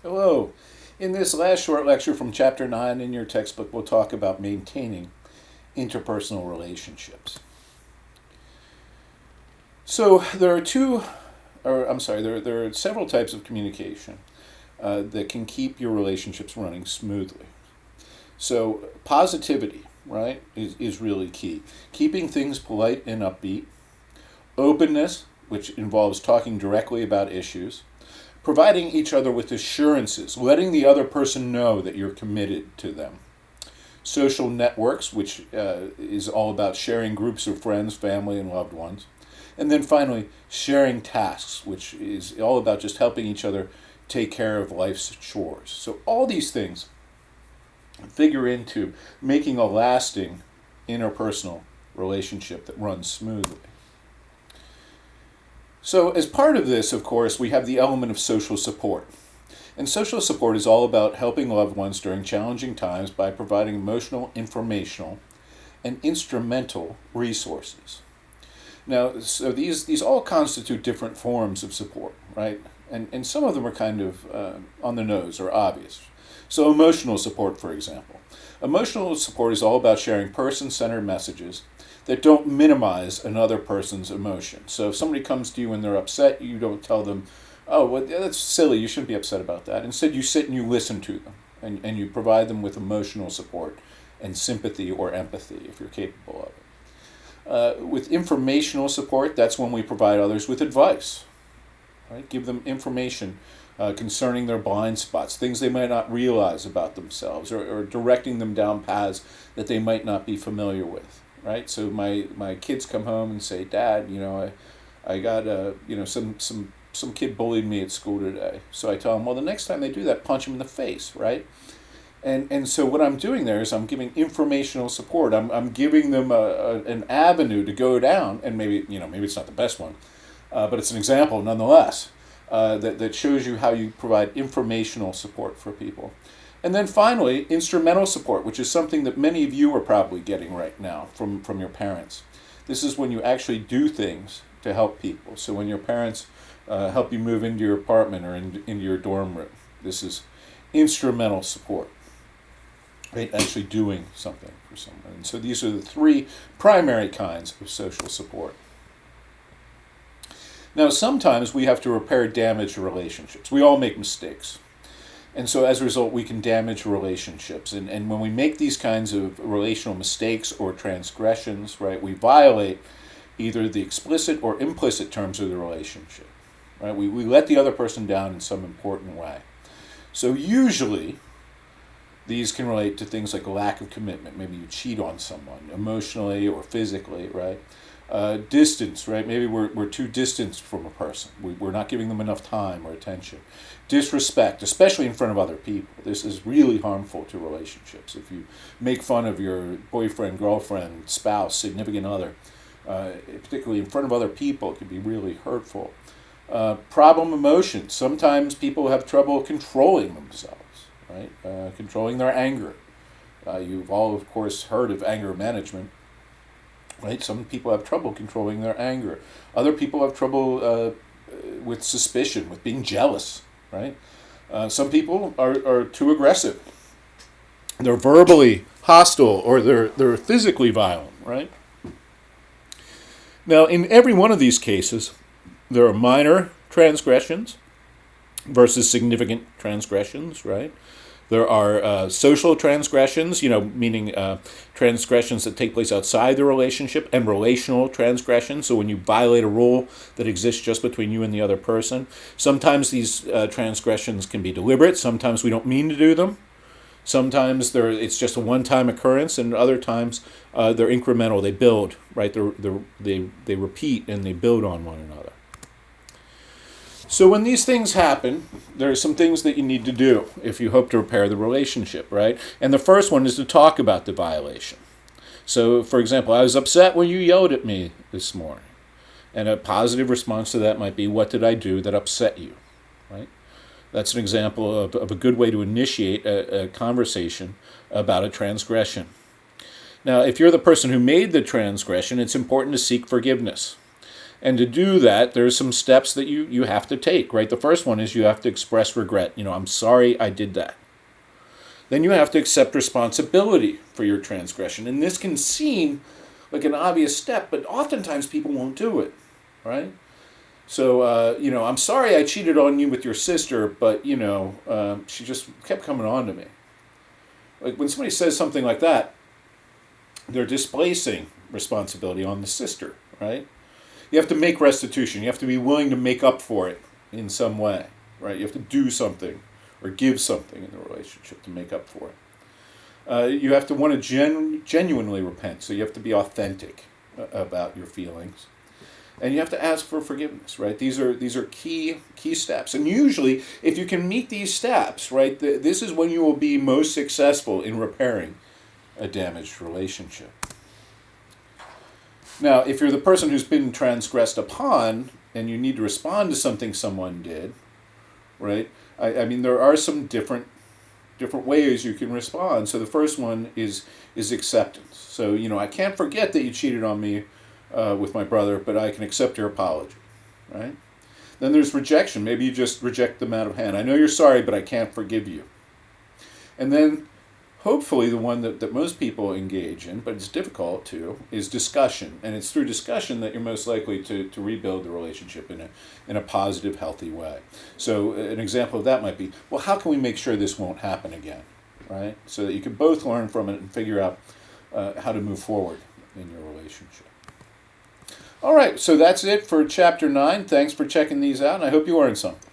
Hello. In this last short lecture from Chapter 9 in your textbook, we'll talk about maintaining interpersonal relationships. So there are there are several types of communication that can keep your relationships running smoothly. So positivity, right, is really key. Keeping things polite and upbeat. Openness, which involves talking directly about issues. Providing each other with assurances, letting the other person know that you're committed to them. Social networks, which is all about sharing groups of friends, family, and loved ones. And then finally, sharing tasks, which is all about just helping each other take care of life's chores. So all these things figure into making a lasting interpersonal relationship that runs smoothly. So, as part of this, of course, we have the element of social support. And social support is all about helping loved ones during challenging times by providing emotional, informational, and instrumental resources. Now, so these all constitute different forms of support, right? And some of them are kind of on the nose or obvious. So, emotional support, for example. Emotional support is all about sharing person centered messages that don't minimize another person's emotion. So, if somebody comes to you and they're upset, you don't tell them, oh, well, that's silly, you shouldn't be upset about that. Instead, you sit and you listen to them and you provide them with emotional support and sympathy or empathy if you're capable of it. With informational support, that's when we provide others with advice, right? Give them information concerning their blind spots, things they might not realize about themselves, or directing them down paths that they might not be familiar with, right? So my kids come home and say, Dad, I got some kid bullied me at school today. So I tell them, well, the next time they do that, punch them in the face, right? And so what I'm doing there is I'm giving informational support. I'm giving them an avenue to go down, and maybe it's not the best one, but it's an example nonetheless that shows you how you provide informational support for people. And then finally, instrumental support, which is something that many of you are probably getting right now from your parents. This is when you actually do things to help people. So when your parents help you move into your apartment or into your dorm room, this is instrumental support. Right, actually doing something for someone. And so these are the three primary kinds of social support. Now, sometimes we have to repair damaged relationships. We all make mistakes. And so as a result, we can damage relationships. And when we make these kinds of relational mistakes or transgressions, right, we violate either the explicit or implicit terms of the relationship. Right? We let the other person down in some important way. So usually, these can relate to things like a lack of commitment. Maybe you cheat on someone emotionally or physically, right? Distance, right? Maybe we're too distant from a person. We're not giving them enough time or attention. Disrespect, especially in front of other people. This is really harmful to relationships. If you make fun of your boyfriend, girlfriend, spouse, significant other, particularly in front of other people, it can be really hurtful. Problem emotions. Sometimes people have trouble controlling themselves. Right? Controlling their anger. You've all, of course, heard of anger management. Right? Some people have trouble controlling their anger. Other people have trouble with suspicion, with being jealous. Right? Some people are too aggressive. They're verbally hostile or they're physically violent. Right? Now, in every one of these cases, there are minor transgressions versus significant transgressions. Right? There are social transgressions, meaning transgressions that take place outside the relationship, and relational transgressions. So when you violate a rule that exists just between you and the other person. Sometimes these transgressions can be deliberate. Sometimes we don't mean to do them. Sometimes it's just a one-time occurrence, and other times they're incremental. They build, right? They repeat and they build on one another. So when these things happen, there are some things that you need to do if you hope to repair the relationship, right? And the first one is to talk about the violation. So, for example, I was upset when you yelled at me this morning. And a positive response to that might be, what did I do that upset you, right? That's an example of a good way to initiate a conversation about a transgression. Now, if you're the person who made the transgression, it's important to seek forgiveness. And to do that, there's some steps that you have to take, right? The first one is you have to express regret. I'm sorry I did that. Then you have to accept responsibility for your transgression. And this can seem like an obvious step, but oftentimes people won't do it, right? So, I'm sorry I cheated on you with your sister, but, she just kept coming on to me. Like when somebody says something like that, they're displacing responsibility on the sister, right? You have to make restitution. You have to be willing to make up for it in some way, right? You have to do something or give something in the relationship to make up for it. You have to want to genuinely repent, so you have to be authentic about your feelings. And you have to ask for forgiveness, right? These are key steps. And usually, if you can meet these steps, right, this is when you will be most successful in repairing a damaged relationship. Now, if you're the person who's been transgressed upon and you need to respond to something someone did, right? I mean, there are some different ways you can respond. So the first one is acceptance. So, I can't forget that you cheated on me with my brother, but I can accept your apology, right? Then there's rejection. Maybe you just reject them out of hand. I know you're sorry, but I can't forgive you. And then hopefully the one that most people engage in, but it's difficult to, is discussion. And it's through discussion that you're most likely to rebuild the relationship in a positive, healthy way. So an example of that might be, well, how can we make sure this won't happen again, right? So that you can both learn from it and figure out how to move forward in your relationship. All right, so that's it for Chapter 9. Thanks for checking these out, and I hope you learned something.